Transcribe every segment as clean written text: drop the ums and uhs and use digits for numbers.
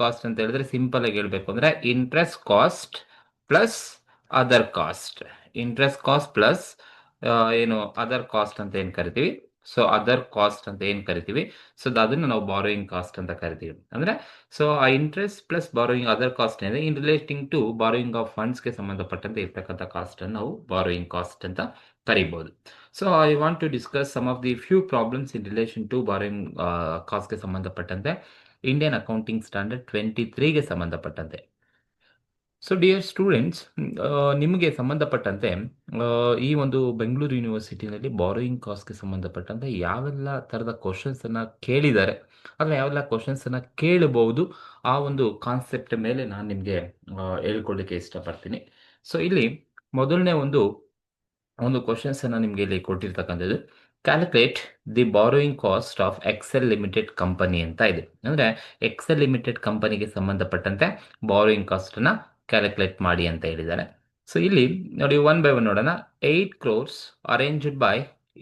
Cost ಅಂತ ಹೇಳಿದ್ರೆ simple ಆಗಿ ಹೇಳ್ಬೇಕು ಅಂದ್ರೆ interest cost plus other cost. Interest cost plus ಏನು ಅದರ್ ಕಾಸ್ಟ್ ಅಂತ ಏನ್ ಕರಿತೀವಿ. ಸೊ ಅದರ್ ಕಾಸ್ಟ್ ಅಂತ ಏನ್ ಕರಿತೀವಿ, ಸೊ ಅದನ್ನ ನಾವು ಬಾರೋಯಿಂಗ್ ಕಾಸ್ಟ್ ಅಂತ ಕರಿತೀವಿ. ಅಂದ್ರೆ ಸೊ ಆ interest plus borrowing other cost ಏನಿದೆ in relating to borrowing of ಫಂಡ್ಸ್ಗೆ ಸಂಬಂಧಪಟ್ಟಂತೆ ಇರ್ತಕ್ಕಂಥ ಕಾಸ್ಟ್ ಅನ್ನು ನಾವು ಬಾರೋಯಿಂಗ್ ಕಾಸ್ಟ್ ಅಂತ ಕರಿಬಹುದು. So I want to discuss some of the few problems in relation to borrowing ಕಾಸ್ಟ್ಗೆ ಸಂಬಂಧಪಟ್ಟಂತೆ ಇಂಡಿಯನ್ ಅಕೌಂಟಿಂಗ್ ಸ್ಟ್ಯಾಂಡರ್ಡ್ 23ಗೆ ಸಂಬಂಧಪಟ್ಟಂತೆ. ಸೊ ಡಿಯರ್ ಸ್ಟೂಡೆಂಟ್ಸ್, ನಿಮಗೆ ಸಂಬಂಧಪಟ್ಟಂತೆ ಈ ಒಂದು ಬೆಂಗಳೂರು ಯೂನಿವರ್ಸಿಟಿನಲ್ಲಿ ಬಾರೋಯಿಂಗ್ ಕಾಸ್ಟ್ಗೆ ಸಂಬಂಧಪಟ್ಟಂತೆ ಯಾವೆಲ್ಲ ಥರದ ಕ್ವಶನ್ಸನ್ನು ಕೇಳಿದ್ದಾರೆ, ಅಥವಾ ಯಾವೆಲ್ಲ ಕ್ವಶನ್ಸನ್ನು ಕೇಳಬಹುದು, ಆ ಒಂದು ಕಾನ್ಸೆಪ್ಟ್ ಮೇಲೆ ನಾನು ನಿಮಗೆ ಹೇಳ್ಕೊಳ್ಳಿಕ್ಕೆ ಇಷ್ಟಪಡ್ತೀನಿ. ಸೊ ಇಲ್ಲಿ ಮೊದಲನೇ ಒಂದು ಕ್ವಶನ್ಸನ್ನು ನಿಮಗೆ ಇಲ್ಲಿ ಕೊಟ್ಟಿರ್ತಕ್ಕಂಥದ್ದು, calculate the borrowing cost of Excel Limited company ಅಂತ ಇದೆ. ಅಂದರೆ ಎಕ್ಸೆಲ್ ಲಿಮಿಟೆಡ್ ಕಂಪನಿಗೆ ಸಂಬಂಧಪಟ್ಟಂತೆ ಬಾರೋಯಿಂಗ್ ಕಾಸ್ಟನ್ನು ಕ್ಯಾಲ್ಕುಲೇಟ್ ಮಾಡಿ ಅಂತ ಹೇಳಿದ್ದಾರೆ. ಸೊ ಇಲ್ಲಿ ನೋಡಿ, ಒನ್ ಬೈ ಒನ್ ನೋಡೋಣ. 8 crores arranged by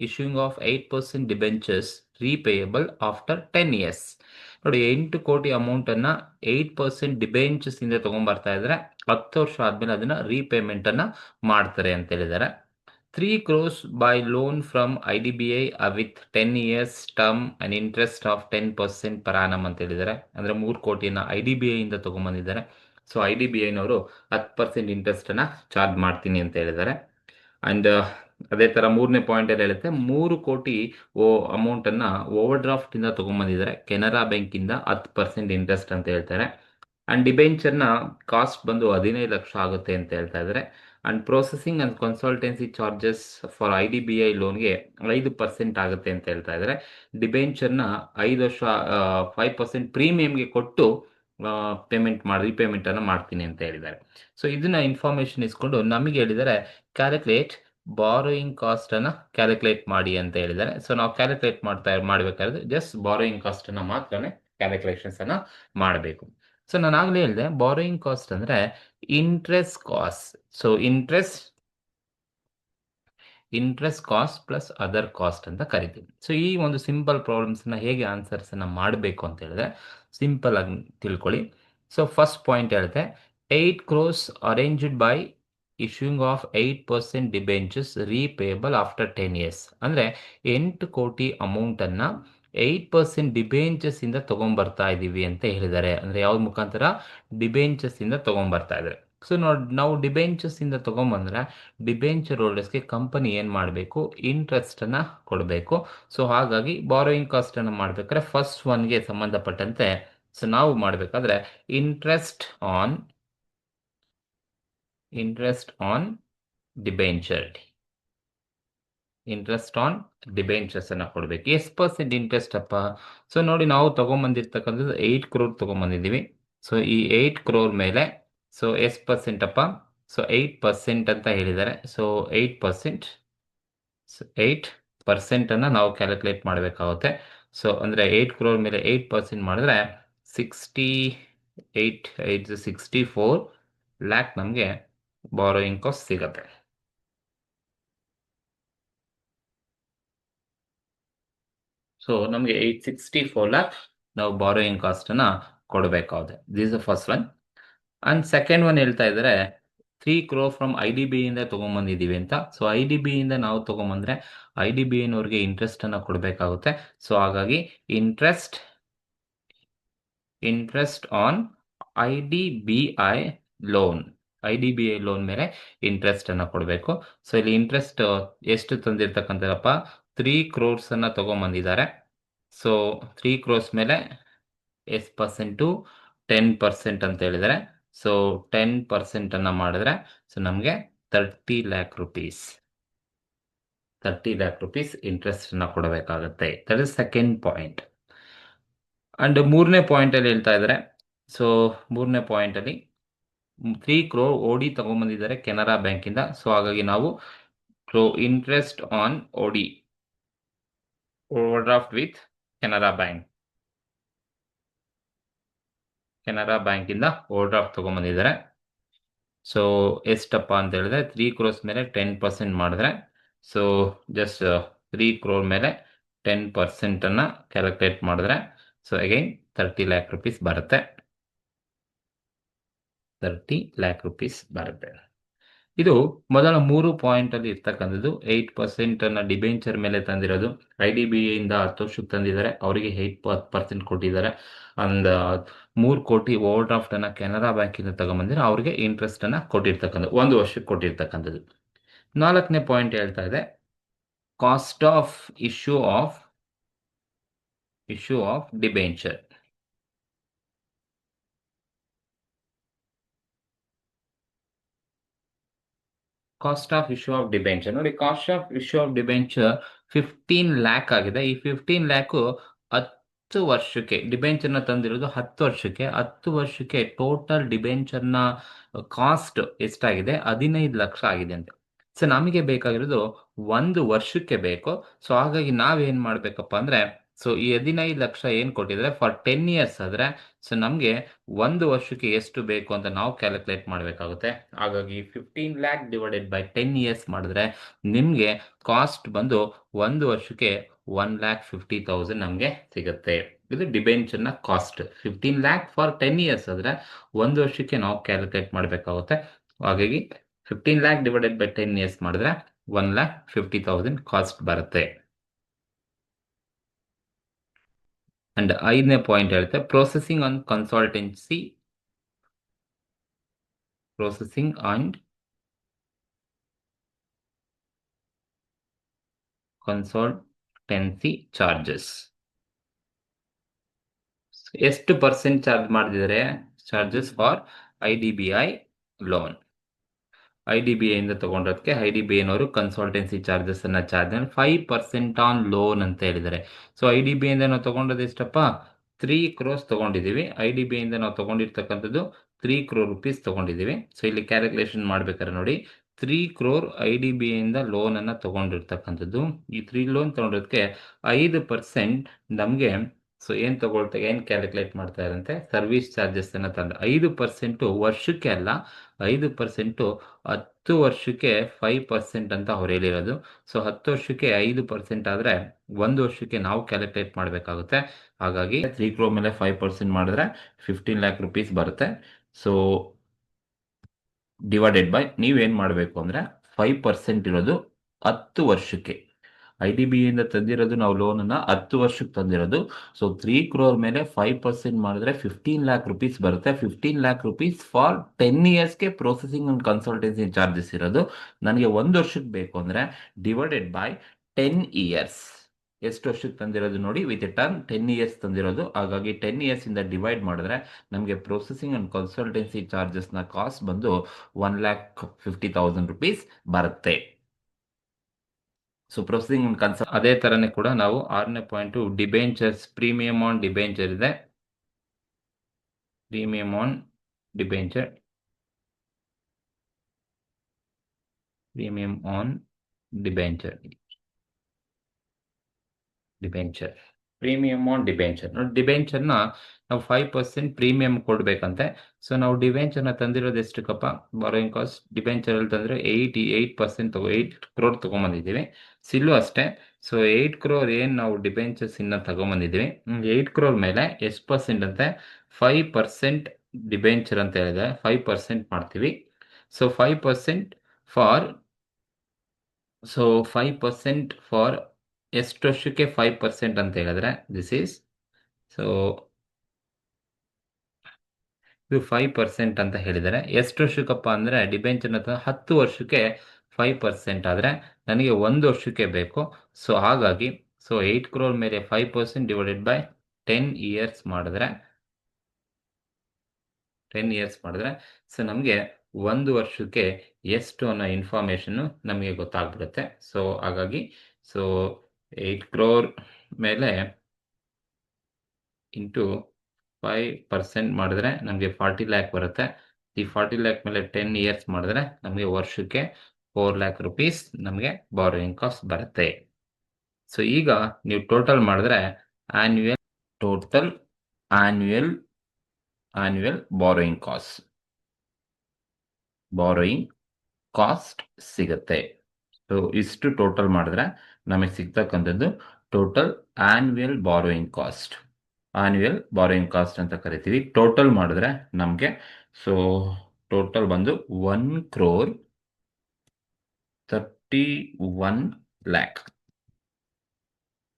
issuing of 8% debentures repayable after 10 years. ನೋಡಿ, 8 ಕೋಟಿ ಅಮೌಂಟನ್ನು 8% ಡಿಬೆಂಚರ್ಸ್ ಇಂದ ತೊಗೊಂಡ್ಬರ್ತಾ ಇದ್ದಾರೆ, 10 ವರ್ಷ ಆದಮೇಲೆ ಅದನ್ನು ರೀಪೇಮೆಂಟನ್ನು ಮಾಡ್ತಾರೆ ಅಂತ ಹೇಳಿದ್ದಾರೆ. 3 crores by loan from IDBI with 10 years term and interest of 10% per annum ಅಂತ ಹೇಳಿದ್ದಾರೆ. ಅಂದರೆ 3 ಕೋಟಿಯನ್ನು IDBI ಇಂದ ತೊಗೊಂಬಂದಿದ್ದಾರೆ. ಸೊ IDBIನವರು 10% ಇಂಟ್ರೆಸ್ಟನ್ನು ಚಾರ್ಜ್ ಮಾಡ್ತೀನಿ ಅಂತ ಹೇಳಿದ್ದಾರೆ. ಆ್ಯಂಡ್ ಅದೇ ಥರ ಮೂರನೇ ಪಾಯಿಂಟಲ್ಲಿ ಹೇಳುತ್ತೆ, 3 ಕೋಟಿ ಅಮೌಂಟನ್ನು ಓವರ್ ಡ್ರಾಫ್ಟಿಂದ ತೊಗೊಂಬಂದಿದ್ದಾರೆ, ಕೆನರಾ ಬ್ಯಾಂಕಿಂದ 10% ಇಂಟ್ರೆಸ್ಟ್ ಅಂತ ಹೇಳ್ತಾರೆ. ಆ್ಯಂಡ್ ಡಿಬೆಂಚರ್ನ ಕಾಸ್ಟ್ ಬಂದು 15 ಲಕ್ಷ ಆಗುತ್ತೆ ಅಂತ ಹೇಳ್ತಾ ಇದ್ದಾರೆ. And processing and consultancy charges for IDBI ಲೋನ್ಗೆ 5% ಆಗುತ್ತೆ ಅಂತ ಹೇಳ್ತಾ ಇದ್ದಾರೆ. ಡಿಬೆಂಚರ್ನ 5 ವರ್ಷ 5% ಪ್ರೀಮಿಯಂಗೆ ಕೊಟ್ಟು ರೀಪೇಮೆಂಟನ್ನು ಮಾಡ್ತೀನಿ ಅಂತ ಹೇಳಿದ್ದಾರೆ. ಸೊ ಇದನ್ನ ಇನ್ಫಾರ್ಮೇಷನ್ ಇಸ್ಕೊಂಡು ನಮಗೆ ಹೇಳಿದ್ದಾರೆ ಕ್ಯಾಲ್ಕುಲೇಟ್ ಬಾರೋಯಿಂಗ್ ಕಾಸ್ಟನ್ನು ಕ್ಯಾಲ್ಕುಲೇಟ್ ಮಾಡಿ ಅಂತ ಹೇಳಿದ್ದಾರೆ. ಸೊ ನಾವು ಕ್ಯಾಲ್ಕುಲೇಟ್ ಮಾಡಬೇಕಾದ್ರೆ ಜಸ್ಟ್ ಬಾರೋಯಿಂಗ್ ಕಾಸ್ಟನ್ನು ಮಾತ್ರನೇ ಕ್ಯಾಲ್ಕುಲೇಷನ್ಸನ್ನು ಮಾಡಬೇಕು. ಸೊ ನಾನು ಆಗಲೇ ಹೇಳಿದೆ, ಬಾರೋಯಿಂಗ್ ಕಾಸ್ಟ್ ಅಂದರೆ interest cost. So interest cost plus other cost ಅಂತ ಕರಿತೀವಿ. ಸೊ ಈ ಒಂದು ಸಿಂಪಲ್ ಪ್ರಾಬ್ಲಮ್ಸ್ನ ಹೇಗೆ ಆನ್ಸರ್ಸನ್ನು ಮಾಡಬೇಕು ಅಂತ ಹೇಳಿದ್ರೆ ಸಿಂಪಲ್ ಆಗಿ ತಿಳ್ಕೊಳ್ಳಿ. ಸೊ ಫಸ್ಟ್ ಪಾಯಿಂಟ್ ಹೇಳುತ್ತೆ, 8 crores arranged by issuing of 8% debentures repayable after 10 years. ಅಂದರೆ 8 ಕೋಟಿ ಅಮೌಂಟನ್ನು 8% ಡಿಬೆಂಚರ್ಸ್ ಇಂದ ತೊಗೊಂಬರ್ತಾ ಇದ್ದೀವಿ ಅಂತ ಹೇಳಿದ್ದಾರೆ. ಅಂದರೆ ಯಾವ್ದು ಮುಖಾಂತರ? ಡಿಬೆಂಚರ್ಸ್ ಇಂದ ತೊಗೊಂಬರ್ತಾ ಇದ್ದಾರೆ. ಸೊ ನಾವು ಡಿಬೆಂಚರ್ಸ್ ಇಂದ ತೊಗೊಂಬಂದ್ರೆ ಡಿಬೆಂಚರ್ ಹೋಲ್ಡರ್ಸ್ಗೆ ಕಂಪನಿ ಏನು ಮಾಡಬೇಕು? ಇಂಟ್ರೆಸ್ಟನ್ನು ಕೊಡಬೇಕು. ಸೊ ಹಾಗಾಗಿ ಬಾರೋಯಿಂಗ್ ಕಾಸ್ಟನ್ನು ಮಾಡಬೇಕಾದ್ರೆ ಫಸ್ಟ್ ಒನ್ಗೆ ಸಂಬಂಧಪಟ್ಟಂತೆ ಸೊ ನಾವು ಮಾಡಬೇಕಾದ್ರೆ interest on debentured, interest on debentures ಅನ್ನು ಕೊಡಬೇಕು. ಎಷ್ಟು ಪರ್ಸೆಂಟ್ ಇಂಟ್ರೆಸ್ಟ್ ಅಪ್ಪ? ಸೊ ನೋಡಿ, ನಾವು ತೊಗೊಂಬಂದಿರ್ತಕ್ಕಂಥದ್ದು 8 crore ತೊಗೊಂಬಂದಿದ್ದೀವಿ. ಸೊ ಈ 8 crore ಮೇಲೆ ಸೊ ಎಷ್ಟು ಪರ್ಸೆಂಟ್ ಅಪ್ಪ? ಸೊ 8% ಅಂತ ಹೇಳಿದ್ದಾರೆ. ಸೊ 8% ನಾವು ಕ್ಯಾಲ್ಕುಲೇಟ್ ಮಾಡಬೇಕಾಗುತ್ತೆ. ಸೊ ಅಂದರೆ 8 crore ಮೇಲೆ 8% ಮಾಡಿದ್ರೆ 64 ಲ್ಯಾಕ್ ನಮಗೆ ಬಾರೋಯಿಂಗ್ ಕಾಸ್ಟ್ ಸಿಗುತ್ತೆ. ಸೊ ನಮಗೆ 864 ಲ್ಯಾಕ್ ನಾವು ಬಾರೋಯಿಂಗ್ ಕಾಸ್ಟನ್ನು ಕೊಡಬೇಕಾಗುತ್ತೆ. This is the first one. And second one ಹೇಳ್ತಾ ಇದ್ದಾರೆ 3 crore ಫ್ರಮ್ IDBI ಇಂದ ತೊಗೊಂಬಂದಿದ್ದೀವಿ ಅಂತ. ಸೊ IDBI ಇಂದ ನಾವು ತೊಗೊಂಬಂದ್ರೆ IDBIನವ್ರಿಗೆ ಇಂಟ್ರೆಸ್ಟನ್ನು ಕೊಡಬೇಕಾಗುತ್ತೆ. ಸೊ ಹಾಗಾಗಿ ಇಂಟ್ರೆಸ್ಟ್ ಆನ್ IDBI ಲೋನ್ ಮೇಲೆ ಇಂಟ್ರೆಸ್ಟನ್ನು ಕೊಡಬೇಕು. ಸೊ ಇಲ್ಲಿ ಇಂಟ್ರೆಸ್ಟ್ ಎಷ್ಟು ತಂದಿರ್ತಕ್ಕಂಥದ್ದಪ್ಪ? 3 crores ಅನ್ನು ತೊಗೊಂಬಂದಿದ್ದಾರೆ. ಸೊ 3 crores ಮೇಲೆ ಎಷ್ಟು ಪರ್ಸೆಂಟು? 10% ಅಂತ ಹೇಳಿದರೆ. ಸೊ 10% ಮಾಡಿದ್ರೆ ಸೊ ನಮಗೆ 30 lakh rupees ಇಂಟ್ರೆಸ್ಟನ್ನು ಕೊಡಬೇಕಾಗುತ್ತೆ. That is second point. And ಮೂರನೇ ಪಾಯಿಂಟಲ್ಲಿ ಹೇಳ್ತಾ ಇದ್ದಾರೆ, ಸೊ ಮೂರನೇ ಪಾಯಿಂಟಲ್ಲಿ 3 crore OD ತೊಗೊಂಬಂದಿದ್ದಾರೆ ಕೆನರಾ ಬ್ಯಾಂಕಿಂದ. ಸೊ ಹಾಗಾಗಿ ನಾವು interest on OD, over draft with Canara ಬ್ಯಾಂಕಿಂದ ಓವರ್ ಡ್ರಾಫ್ಟ್ ತೊಗೊಂಬಂದಿದ್ದಾರೆ. ಸೊ ಎಷ್ಟಪ್ಪ ಅಂತ ಹೇಳಿದ್ರೆ 3 crores ಮೇಲೆ 10% ಮಾಡಿದ್ರೆ ಸೊ ಜಸ್ಟ್ 3 crore ಮೇಲೆ 10%ಅನ್ನು ಕ್ಯಾಲ್ಕುಲೇಟ್ ಮಾಡಿದ್ರೆ ಸೊ ಅಗೈನ್ 30 lakh rupees ಬರುತ್ತೆ. 30 lakh rupees ಬರುತ್ತೆ. ಇದು ಮೊದಲ 3 ಪಾಯಿಂಟಲ್ಲಿ ಇರ್ತಕ್ಕಂಥದ್ದು. 8% ಅನ್ನ ಡಿಬೆಂಚರ್ ಮೇಲೆ ತಂದಿರೋದು. IDBI ಇಂದ 10 ವರ್ಷಕ್ಕೆ ತಂದಿದ್ದಾರೆ, ಅವರಿಗೆ 8% ಕೊಟ್ಟಿದ್ದಾರೆ. ಅಂಡ್ 3 ಕೋಟಿ ಓವರ್ ಡ್ರಾಫ್ಟ್ ಅನ್ನ ಕೆನರಾ ಬ್ಯಾಂಕಿಂದ ತಗೊಂಬಂದಿರೋ ಅವ್ರಿಗೆ ಇಂಟ್ರೆಸ್ಟ್ ಅನ್ನ ಕೊಟ್ಟಿರ್ತಕ್ಕಂಥದ್ದು, 1 ವರ್ಷಕ್ಕೆ ಕೊಟ್ಟಿರ್ತಕ್ಕಂಥದ್ದು. 4ನೇ ಪಾಯಿಂಟ್ ಹೇಳ್ತಾ ಇದೆ, cost of issue of debenture. Cost of issue of debenture ನೋಡಿ, cost of issue of debenture 15 lakh ಆಗಿದೆ. ಈ 15 ಲ್ಯಾಕು 10 ವರ್ಷಕ್ಕೆ ಡಿಬೆಂಚರ್ನ ತಂದಿರೋದು. 10 ವರ್ಷಕ್ಕೆ 10 ವರ್ಷಕ್ಕೆ ಟೋಟಲ್ ಡಿಬೆಂಚರ್ನ ಕಾಸ್ಟ್ ಎಷ್ಟಾಗಿದೆ? 15 ಲಕ್ಷ ಆಗಿದೆ ಅಂತೆ. ಸೊ ನಮಗೆ ಬೇಕಾಗಿರೋದು 1 ವರ್ಷಕ್ಕೆ ಬೇಕು. ಸೊ ಹಾಗಾಗಿ ನಾವೇನ್ ಮಾಡ್ಬೇಕಪ್ಪ ಅಂದ್ರೆ, ಸೊ ಈ 15 ಲಕ್ಷ ಏನ್ ಕೊಟ್ಟಿದ್ರೆ ಫಾರ್ 10 ಇಯರ್ಸ್ ಆದ್ರೆ, ಸೊ ನಮಗೆ 1 ವರ್ಷಕ್ಕೆ ಎಷ್ಟು ಬೇಕು ಅಂತ ನಾವು ಕ್ಯಾಲ್ಕುಲೇಟ್ ಮಾಡಬೇಕಾಗುತ್ತೆ. ಹಾಗಾಗಿ 15 ಲ್ಯಾಕ್ ಡಿವೈಡೆಡ್ ಬೈ 10 ಇಯರ್ಸ್ ಮಾಡಿದ್ರೆ ನಿಮಗೆ ಕಾಸ್ಟ್ ಬಂದು 1 ವರ್ಷಕ್ಕೆ 1,50,000 ನಮಗೆ ಸಿಗುತ್ತೆ. ಇದು ಡಿಬೆಂಚರ್ನ ಕಾಸ್ಟ್. 15 ಲ್ಯಾಕ್ ಫಾರ್ 10 ಇಯರ್ಸ್ ಆದ್ರೆ 1 ವರ್ಷಕ್ಕೆ ನಾವು ಕ್ಯಾಲ್ಕುಲೇಟ್ ಮಾಡಬೇಕಾಗುತ್ತೆ. ಹಾಗಾಗಿ 15 ಲ್ಯಾಕ್ ಡಿವೈಡೆಡ್ ಬೈ 10 ಇಯರ್ಸ್ ಮಾಡಿದ್ರೆ 1,50,000 ಕಾಸ್ಟ್ ಬರುತ್ತೆ. ಅಂಡ್ 5ನೇ ಪಾಯಿಂಟ್ ಹೇಳುತ್ತೆ, ಪ್ರೊಸೆಸಿಂಗ್ ಆನ್ ಕನ್ಸಲ್ಟೆನ್ಸಿ ಚಾರ್ಜಸ್. ಎಷ್ಟು ಪರ್ಸೆಂಟ್ ಚಾರ್ಜ್ ಮಾಡಿದರೆ charges for IDBI loan? IDBI ಇಂದ ತಗೊಂಡೋದಕ್ಕೆ IDBI ನವರು ಕನ್ಸಲ್ಟೆನ್ಸಿ ಚಾರ್ಜಸ್ ಅನ್ನ ಚಾರ್ಜ್ ಮಾಡಿ 5% ಆನ್ ಲೋನ್ ಅಂತ ಹೇಳಿದ್ದಾರೆ. ಸೊ IDBI ಇಂದ ನಾವು ತಗೊಂಡದ್ದು ಎಷ್ಟಪ್ಪ? 3 crores ತಗೊಂಡಿದ್ದೀವಿ. IDBI ಇಂದ ನಾವು ತಗೊಂಡಿರ್ತಕ್ಕಂಥದ್ದು 3 crore rupees ತಗೊಂಡಿದ್ದೀವಿ. ಸೊ ಇಲ್ಲಿ ಕ್ಯಾಲ್ಕುಲೇಷನ್ ಮಾಡ್ಬೇಕಾದ್ರೆ ನೋಡಿ, 3 crore IDBI ಇಂದ ಲೋನ್ ಅನ್ನ ತಗೊಂಡಿರ್ತಕ್ಕಂಥದ್ದು. ಈ 3 ಲೋನ್ ತಗೊಂಡೋದಕ್ಕೆ 5% ನಮಗೆ, ಸೊ ಏನ್ ಕ್ಯಾಲ್ಕುಲೇಟ್ ಮಾಡ್ತಾ ಇರಂತೆ, ಸರ್ವಿಸ್ ಚಾರ್ಜಸ್ ಅನ್ನ ತಂದು 5% ವರ್ಷಕ್ಕೆ ಅಲ್ಲ, 5% 10 ವರ್ಷಕ್ಕೆ 5% ಅಂತ ಅವ್ರು ಹೇಳಿರೋದು. ಸೊ 10 ವರ್ಷಕ್ಕೆ 5% ಆದ್ರೆ 1 ವರ್ಷಕ್ಕೆ ನಾವು ಕ್ಯಾಲ್ಕುಲೇಟ್ ಮಾಡಬೇಕಾಗುತ್ತೆ. ಹಾಗಾಗಿ 3 crore ಮೇಲೆ 5% ಮಾಡಿದ್ರೆ 15 lakh rupees ಬರುತ್ತೆ. ಸೊ ಡಿವೈಡೆಡ್ ಬೈ ನೀವೇನ್ ಮಾಡಬೇಕು ಅಂದ್ರೆ 5% ಇರೋದು 10 ವರ್ಷಕ್ಕೆ. IDBI ಇಂದ ತಂದಿರೋದು ನಾವು ಲೋನ್ ಅನ್ನ 10 ವರ್ಷಕ್ಕೆ ತಂದಿರೋದು. ಸೊ 3 crore ಮೇಲೆ 5% ಮಾಡಿದ್ರೆ 15 lakh rupees ಬರುತ್ತೆ. 15 lakh rupees ಫಾರ್ 10 ಇಯರ್ಸ್ಗೆ ಪ್ರೊಸೆಸಿಂಗ್ ಅಂಡ್ ಕನ್ಸಲ್ಟೆನ್ಸಿ ಚಾರ್ಜಸ್ ಇರೋದು. ನನಗೆ 1 ವರ್ಷಕ್ಕೆ ಬೇಕು ಅಂದ್ರೆ ಡಿವೈಡೆಡ್ ಬೈ 10 ಇಯರ್ಸ್. ಎಷ್ಟು ವರ್ಷಕ್ಕೆ ತಂದಿರೋದು ನೋಡಿ, ವಿತ್ ಟರ್ಮ್ 10 ಇಯರ್ಸ್ ತಂದಿರೋದು. ಹಾಗಾಗಿ 10 ಇಯರ್ಸ್ ಇಂದ ಡಿವೈಡ್ ಮಾಡಿದ್ರೆ ನಮಗೆ ಪ್ರೊಸೆಸಿಂಗ್ ಅಂಡ್ ಕನ್ಸಲ್ಟೆನ್ಸಿ ಚಾರ್ಜಸ್ ನ ಕಾಸ್ಟ್ ಬಂದು 1,50,000 rupees ಬರುತ್ತೆ. ಸೊ ಪ್ರೊಸೆಸಿಂಗ್ ಅಂಡ್ ಅದೇ ತರನೇ ಕೂಡ ನಾವು 6ನೇ point debentures, premium on debenture ಇದೆ. Premium on debenture, premium on debenture, premium on debenture. ನೋಡಿ, ಡಿಬೆಂಚರ್ನ ನಾವು 5% ಪ್ರೀಮಿಯಂ ಕೊಡ್ಬೇಕಂತೆ. ಸೊ ನಾವು ಡಿಬೆಂಚರ್ನ ತಂದಿರೋದು ಎಷ್ಟಕ್ಕಪ್ಪ? ಬಾರೋಯಿಂಗ್ ಕಾಸ್ಟ್ ಡಿಬೆಂಚರ್ ಅಲ್ಲಿ ತಂದ್ರೆ 8% 8 crore ತಗೊಂಬಂದಿದ್ದೀವಿ. ಸಿಲ್ಲು ಅಷ್ಟೇ. ಸೊ 8 crore ಏನ್ ನಾವು ಡಿಬೆಂಚರ್ಸ್ ಇನ್ನ ತಗೊಂಬಂದಿದ್ದೀವಿ, 8 crore ಮೇಲೆ ಎಷ್ಟು ಪರ್ಸೆಂಟ್ ಅಂತೆ? 5% ಡಿಬೆಂಚರ್ ಅಂತ ಹೇಳಿದ್ರೆ 5% ಮಾಡ್ತೀವಿ. ಸೊ 5% ಫಾರ್ 5% ಎಷ್ಟು ವರ್ಷಕ್ಕೆ 5% ಅಂತ ಹೇಳಿದ್ರೆ ದಿಸ್ ಈಸ್, ಸೊ ಇದು 5% ಅಂತ ಹೇಳಿದರೆ ಎಷ್ಟು ವರ್ಷಕ್ಕಪ್ಪ ಅಂದ್ರೆ ಡಿಬೆಂಚರ್ 10 ವರ್ಷಕ್ಕೆ 5% ಆದ್ರೆ ನನಗೆ 1 ವರ್ಷಕ್ಕೆ ಬೇಕು. ಸೊ ಹಾಗಾಗಿ 8 crore ಮೇಲೆ 5% ಡಿವೈಡೆಡ್ ಬೈ 10 ಇಯರ್ಸ್ ಮಾಡಿದ್ರೆ ಸೊ ನಮಗೆ 1 ವರ್ಷಕ್ಕೆ ಎಷ್ಟು ಅನ್ನೋ ಇನ್ಫಾರ್ಮೇಶನ್ ನಮಗೆ ಗೊತ್ತಾಗ್ಬಿಡುತ್ತೆ. ಸೊ ಹಾಗಾಗಿ 8 crore ಮೇಲೆ ಇಂಟು 5% ಮಾಡಿದ್ರೆ ನಮಗೆ 40 lakh ಬರುತ್ತೆ. ಈ 40 lakh ಮೇಲೆ 10 ಇಯರ್ಸ್ ಮಾಡಿದ್ರೆ ನಮಗೆ ವರ್ಷಕ್ಕೆ 4 lakh rupees ನಮಗೆ ಬಾರೋಯಿಂಗ್ ಕಾಸ್ಟ್ ಬರುತ್ತೆ. ಸೊ ಈಗ ನೀವು ಟೋಟಲ್ ಮಾಡಿದ್ರೆ ಟೋಟಲ್ ಆನ್ಯುಯಲ್ ಬಾರೋಯಿಂಗ್ ಕಾಸ್ಟ್ ಸಿಗುತ್ತೆ. ಸೊ ಇಷ್ಟು ಟೋಟಲ್ ಮಾಡಿದ್ರೆ ನಮಗೆ ಸಿಗ್ತಕ್ಕಂಥದ್ದು ಟೋಟಲ್ ಆನ್ಯುಯಲ್ ಬಾರೋಯಿಂಗ್ ಕಾಸ್ಟ್ ಅಂತ ಕರಿತೀವಿ. ಟೋಟಲ್ ಮಾಡಿದ್ರೆ ನಮಗೆ ಟೋಟಲ್ ಬಂದು 1 crore 31 lakh.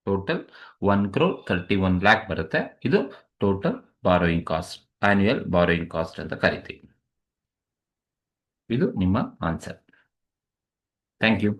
Total 1 crore 31 lakh ಬರುತ್ತೆ. ಇದು total borrowing cost, annual borrowing cost ಅಂತ ಕರಿತೀವಿ. ಇದು ನಿಮ್ಮ ಆನ್ಸರ್. Thank you.